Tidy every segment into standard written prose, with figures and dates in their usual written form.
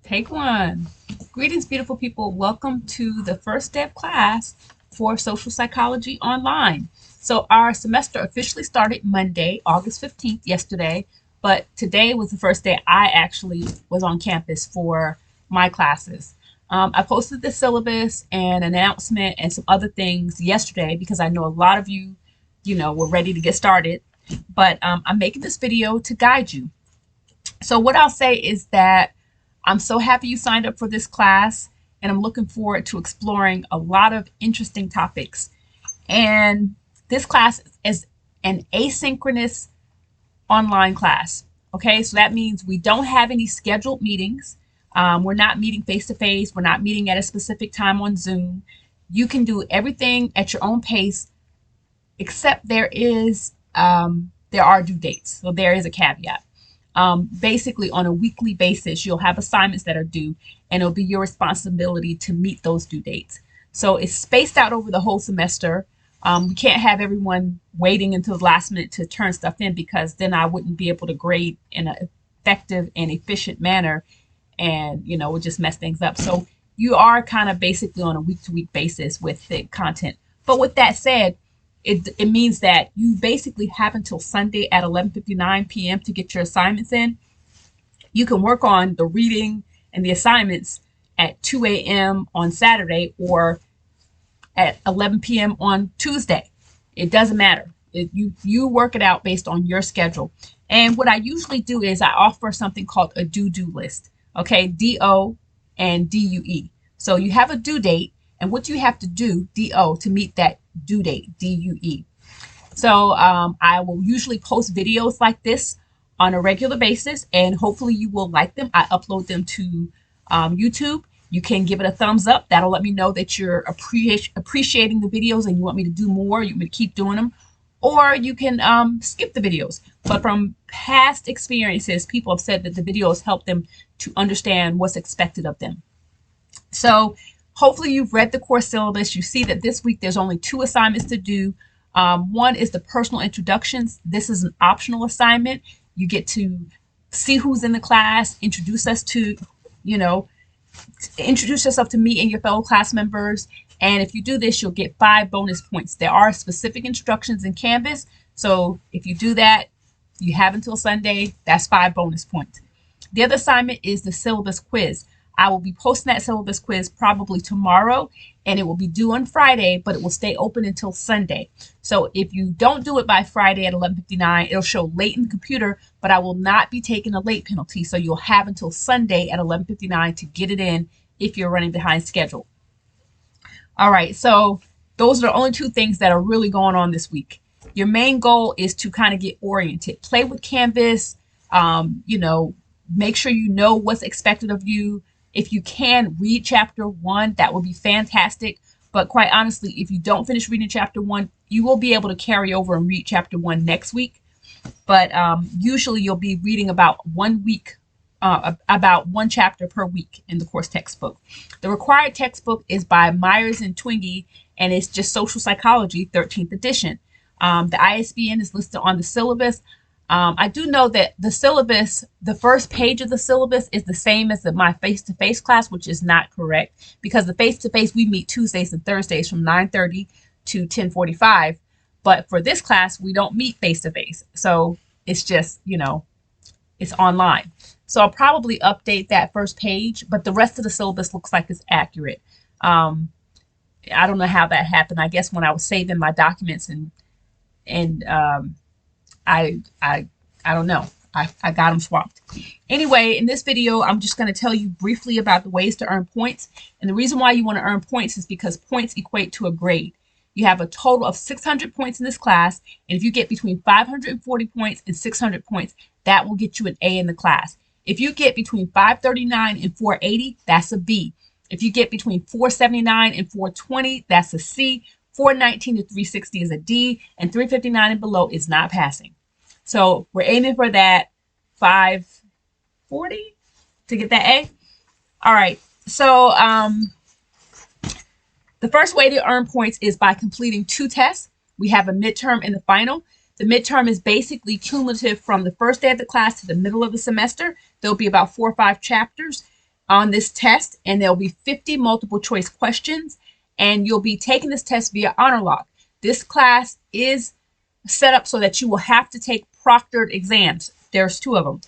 Take one. Greetings, beautiful people. Welcome to the first day of class for Social Psychology Online. So, our semester officially started Monday, August 15th, yesterday, but today was the first day I actually was on campus for my classes. I posted the syllabus and announcement and some other things yesterday because I know a lot of you, were ready to get started. But I'm making this video to guide you. So, what I'll say is that I'm so happy you signed up for this class, and I'm looking forward to exploring a lot of interesting topics. And this class is an asynchronous online class. Okay, so that means we don't have any scheduled meetings. We're not meeting face to face. We're not meeting at a specific time on Zoom. You can do everything at your own pace, except there are due dates. So there is a caveat. Basically, on a weekly basis, you'll have assignments that are due, and it'll be your responsibility to meet those due dates. So it's spaced out over the whole semester. We can't have everyone waiting until the last minute to turn stuff in because then I wouldn't be able to grade in an effective and efficient manner, and it would just mess things up. So you are kind of basically on a week to week basis with the content. But with that said, it means that you basically have until Sunday at 11:59 p.m. to get your assignments in. You can work on the reading and the assignments at 2 a.m. on Saturday or at 11 p.m. on Tuesday. It doesn't matter. You work it out based on your schedule. And what I usually do is I offer something called a do list. Okay, DO and DUE. So you have a due date, and what you have to do, DO, to meet that due date, DUE. So I will usually post videos like this on a regular basis, and hopefully you will like them. I upload them to YouTube. You can give it a thumbs up. That'll let me know that you're appreciating the videos and you want me to do more. You want me to keep doing them. Or you can skip the videos. But from past experiences, people have said that the videos help them to understand what's expected of them. So hopefully you've read the course syllabus. You see that this week there's only 2 assignments to do. One is the personal introductions. This is an optional assignment. You get to see who's in the class, introduce yourself to me and your fellow class members. And if you do this, you'll get 5 bonus points. There are specific instructions in Canvas. So if you do that, you have until Sunday. That's 5 bonus points. The other assignment is the syllabus quiz. I will be posting that syllabus quiz probably tomorrow, and it will be due on Friday, but it will stay open until Sunday. So if you don't do it by Friday at 11:59, it'll show late in the computer, but I will not be taking a late penalty. So you'll have until Sunday at 11:59 to get it in if you're running behind schedule. All right, so those are the only 2 things that are really going on this week. Your main goal is to kind of get oriented, play with Canvas, make sure you know what's expected of you. If you can read chapter 1, that would be fantastic. But quite honestly, if you don't finish reading chapter 1, you will be able to carry over and read chapter 1 next week. But usually you'll be reading about 1 week, about 1 chapter per week in the course textbook. The required textbook is by Myers and Twenge, and it's just Social Psychology, 13th edition. The ISBN is listed on the syllabus. I do know that the syllabus, the first page of the syllabus is the same as my face-to-face class, which is not correct because the face-to-face we meet Tuesdays and Thursdays from 9:30 to 10:45. But for this class, we don't meet face-to-face. So it's just, it's online. So I'll probably update that first page, but the rest of the syllabus looks like it's accurate. I don't know how that happened. I guess when I was saving my documents and I don't know. I got them swapped. Anyway, in this video, I'm just going to tell you briefly about the ways to earn points. And the reason why you want to earn points is because points equate to a grade. You have a total of 600 points in this class. And if you get between 540 points and 600 points, that will get you an A in the class. If you get between 539 and 480, that's a B. If you get between 479 and 420, that's a C. 419 to 360 is a D, and 359 and below is not passing. So we're aiming for that 540 to get that A. All right. So the first way to earn points is by completing 2 tests. We have a midterm and the final. The midterm is basically cumulative from the first day of the class to the middle of the semester. There'll be about 4 or 5 chapters. on this test, and there'll be 50 multiple choice questions, and you'll be taking this test via HonorLock. This class is set up so that you will have to take proctored exams. There's 2 of them.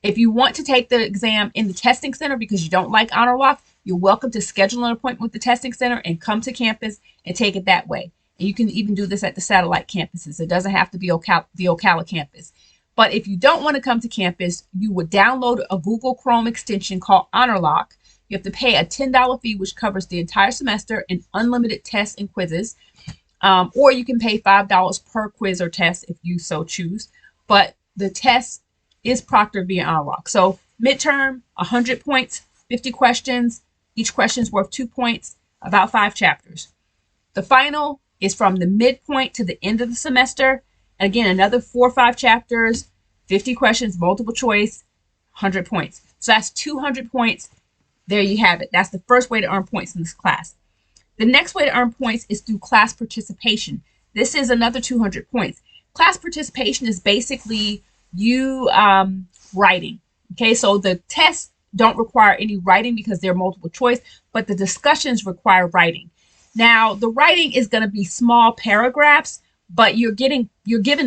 If you want to take the exam in the testing center because you don't like HonorLock, you're welcome to schedule an appointment with the testing center and come to campus and take it that way. And you can even do this at the satellite campuses. It doesn't have to be the Ocala campus. But if you don't want to come to campus, you would download a Google Chrome extension called HonorLock. You have to pay a $10 fee, which covers the entire semester and unlimited tests and quizzes. Or you can pay $5 per quiz or test if you so choose. But the test is proctored via HonorLock. So midterm, 100 points, 50 questions. Each question is worth 2 points, about 5 chapters. The final is from the midpoint to the end of the semester. And again, another 4 or 5 chapters, 50 questions, multiple choice, 100 points. So that's 200 points. There you have it. That's the first way to earn points in this class. The next way to earn points is through class participation. This is another 200 points. Class participation is basically you writing. Okay, so the tests don't require any writing because they're multiple choice, but the discussions require writing. Now, the writing is going to be small paragraphs, but you're given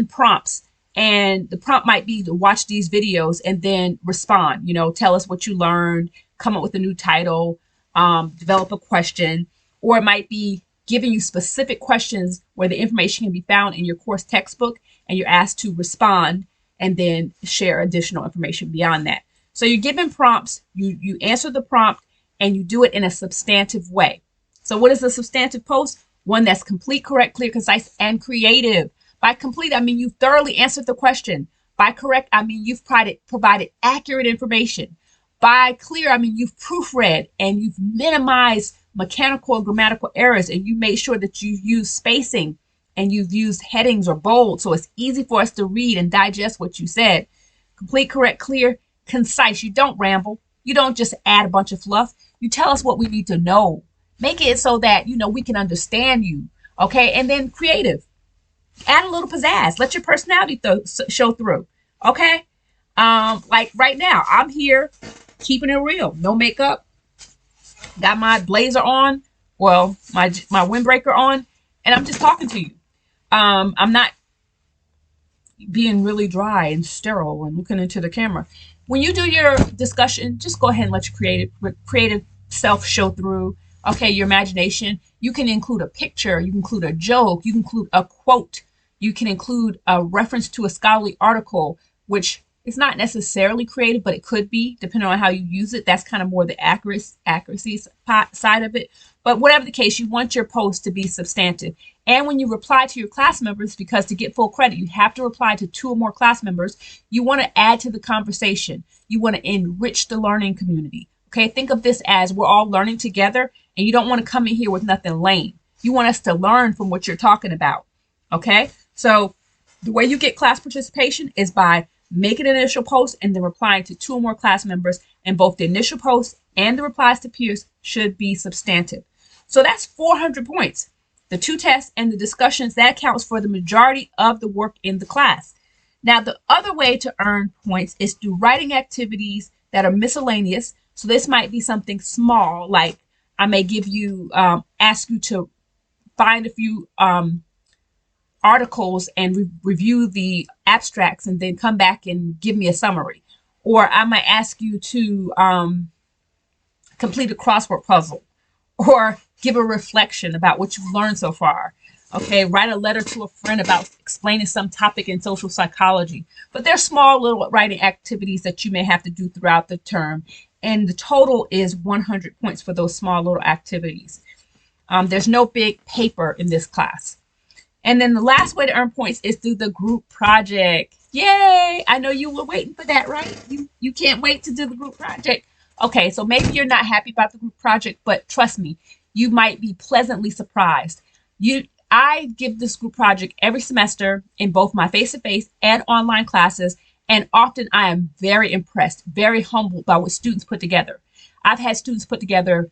prompts, and the prompt might be to watch these videos and then respond. Tell us what you learned, come up with a new title, develop a question, or it might be giving you specific questions where the information can be found in your course textbook, and you're asked to respond and then share additional information beyond that. So you're given prompts, you answer the prompt, and you do it in a substantive way. So what is a substantive post? One that's complete, correct, clear, concise, and creative. By complete, I mean you've thoroughly answered the question. By correct, I mean you've provided accurate information. By clear, I mean you've proofread and you've minimized mechanical and grammatical errors, and you made sure that you've used spacing and you've used headings or bold so it's easy for us to read and digest what you said. Complete, correct, clear, concise. You don't ramble. You don't just add a bunch of fluff. You tell us what we need to know. Make it so that, we can understand you. Okay. And then creative. Add a little pizzazz. Let your personality show through. Okay. Like right now, I'm here keeping it real. No makeup. Got my blazer on. Well, my windbreaker on. And I'm just talking to you. I'm not being really dry and sterile and looking into the camera. When you do your discussion, just go ahead and let your creative self show through. Okay, your imagination. You can include a picture, you can include a joke, you can include a quote, you can include a reference to a scholarly article, which is not necessarily creative, but it could be, depending on how you use it. That's kind of more the accuracy side of it. But whatever the case, you want your post to be substantive. And when you reply to your class members, because to get full credit, you have to reply to 2 or more class members, you want to add to the conversation. You want to enrich the learning community. Okay, think of this as we're all learning together, and you don't want to come in here with nothing lame. You want us to learn from what you're talking about. Okay, so the way you get class participation is by making an initial post and then replying to 2 or more class members, and both the initial post and the replies to peers should be substantive. So that's 400 points. The 2 tests and the discussions, that counts for the majority of the work in the class. Now, the other way to earn points is through writing activities that are miscellaneous. So this might be something small, like I may give you, ask you to find a few articles and review the abstracts and then come back and give me a summary. Or I might ask you to complete a crossword puzzle or give a reflection about what you've learned so far. Okay, write a letter to a friend about explaining some topic in social psychology. But there's small little writing activities that you may have to do throughout the term. And the total is 100 points for those small little activities. There's no big paper in this class. And then the last way to earn points is through the group project. Yay! I know you were waiting for that, right? You can't wait to do the group project. Okay, so maybe you're not happy about the group project, but trust me, you might be pleasantly surprised. I give this group project every semester in both my face-to-face and online classes, and often I am very impressed, very humbled by what students put together. I've had students put together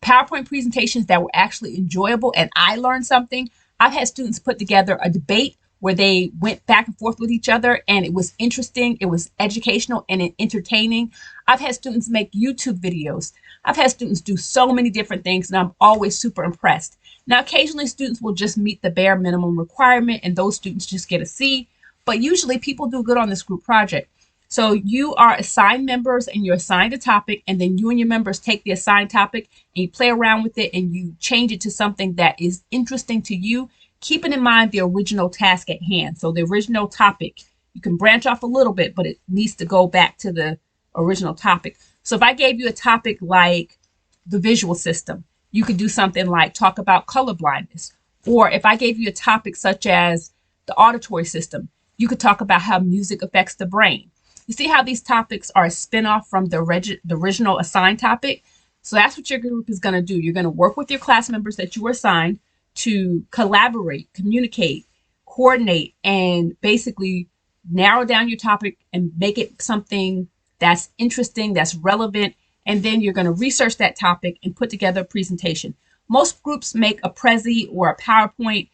PowerPoint presentations that were actually enjoyable and I learned something. I've had students put together a debate where they went back and forth with each other, and it was interesting, it was educational and entertaining. I've had students make YouTube videos. I've had students do so many different things, and I'm always super impressed. Now, occasionally students will just meet the bare minimum requirement, and those students just get a C, but usually people do good on this group project. So you are assigned members and you're assigned a topic, and then you and your members take the assigned topic and you play around with it and you change it to something that is interesting to you, keeping in mind the original task at hand. So the original topic, you can branch off a little bit, but it needs to go back to the original topic. So if I gave you a topic like the visual system, you could do something like talk about color blindness. Or if I gave you a topic such as the auditory system, you could talk about how music affects the brain. You see how these topics are a spinoff from the original assigned topic? So that's what your group is going to do. You're going to work with your class members that you were assigned to collaborate, communicate, coordinate, and basically narrow down your topic and make it something that's interesting, that's relevant. And then you're going to research that topic and put together a presentation. Most groups make a Prezi or a PowerPoint.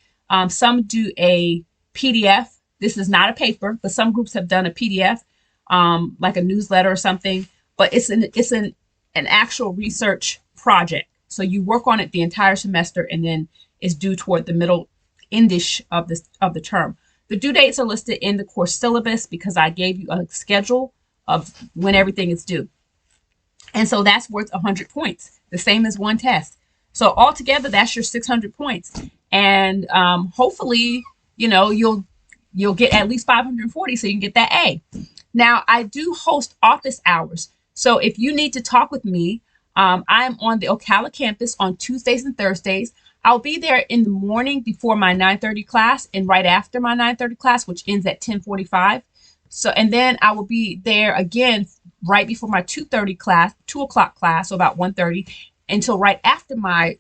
Some do a PDF. This is not a paper, but some groups have done a PDF. Like a newsletter or something, but it's an actual research project. So you work on it the entire semester, and then it's due toward the middle endish of the term. The due dates are listed in the course syllabus because I gave you a schedule of when everything is due, and so that's worth 100 points, the same as one test. So altogether, that's your 600 points, and hopefully, you'll get at least 540, so you can get that A. Now, I do host office hours. So if you need to talk with me, I'm on the Ocala campus on Tuesdays and Thursdays. I'll be there in the morning before my 9:30 class and right after my 9:30 class, which ends at 10:45. So, and then I will be there again right before my 2 o'clock class, so about 1:30, until right after my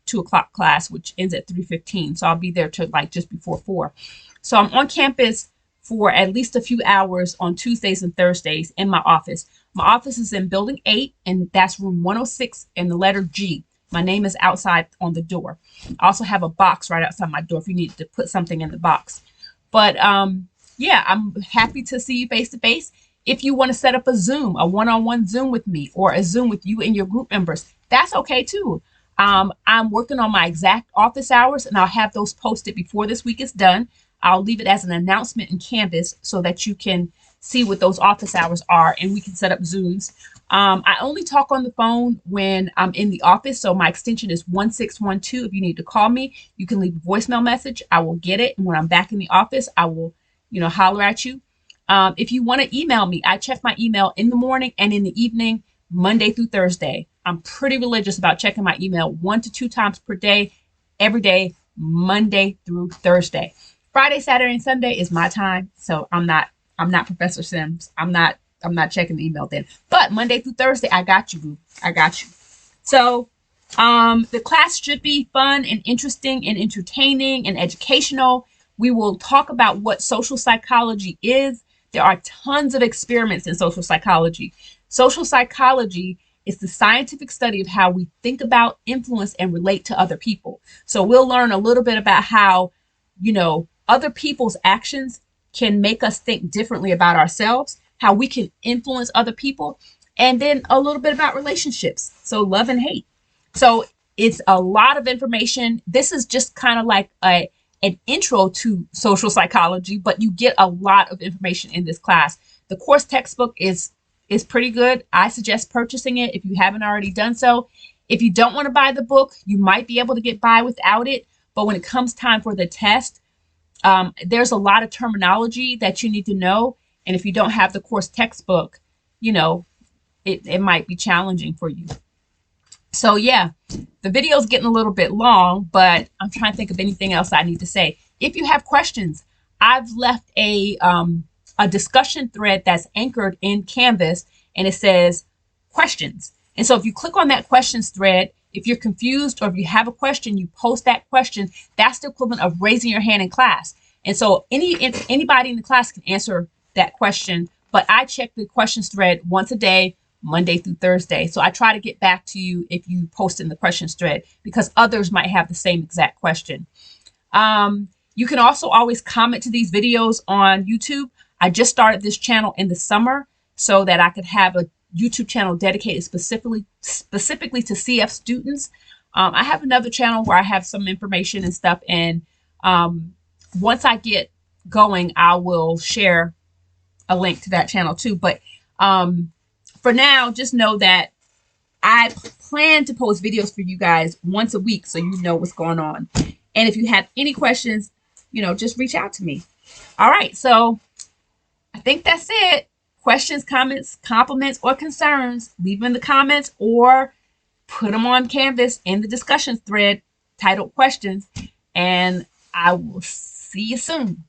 2 o'clock class, which ends at 3:15. So I'll be there till like just before 4. So I'm on campus for at least a few hours on Tuesdays and Thursdays in my office. My office is in building 8, and that's room 106 and the letter G. My name is outside on the door. I also have a box right outside my door if you need to put something in the box. But yeah, I'm happy to see you face to face. If you want to set up a Zoom, a one-on-one Zoom with me, or a Zoom with you and your group members, that's okay too. I'm working on my exact office hours, and I'll have those posted before this week is done. I'll leave it as an announcement in Canvas so that you can see what those office hours are, and we can set up Zooms. I only talk on the phone when I'm in the office, so my extension is 1612. If you need to call me, you can leave a voicemail message. I will get it, and when I'm back in the office, I will, holler at you. If you want to email me, I check my email in the morning and in the evening, Monday through Thursday. I'm pretty religious about checking my email 1 to 2 times per day, every day, Monday through Thursday. Friday, Saturday, and Sunday is my time, so I'm not Professor Sims. I'm not checking the email then. But Monday through Thursday, I got you, boo. I got you. So the class should be fun and interesting and entertaining and educational. We will talk about what social psychology is. There are tons of experiments in social psychology. Social psychology is the scientific study of how we think about, influence, and relate to other people. So we'll learn a little bit about how, other people's actions can make us think differently about ourselves, how we can influence other people, and then a little bit about relationships. So love and hate. So it's a lot of information. This is just kind of like an intro to social psychology, but you get a lot of information in this class. The course textbook is pretty good. I suggest purchasing it if you haven't already done so. If you don't want to buy the book, you might be able to get by without it. But when it comes time for the test, there's a lot of terminology that you need to know. And if you don't have the course textbook, it might be challenging for you. So yeah, the video is getting a little bit long, but I'm trying to think of anything else I need to say. If you have questions, I've left a discussion thread that's anchored in Canvas, and it says questions. And so if you click on that questions thread, if you're confused or if you have a question, you post that question. That's the equivalent of raising your hand in class. And so anybody in the class can answer that question, but I check the questions thread once a day, Monday through Thursday. So I try to get back to you if you post in the questions thread because others might have the same exact question. You can also always comment to these videos on YouTube. I just started this channel in the summer so that I could have a YouTube channel dedicated specifically to CF students. I have another channel where I have some information and stuff, and once I get going, I will share a link to that channel too. But for now, just know that I plan to post videos for you guys once a week so you know what's going on. And if you have any questions, just reach out to me. All right, so I think that's it. Questions, comments, compliments, or concerns, leave them in the comments or put them on Canvas in the discussion thread titled questions, and I will see you soon.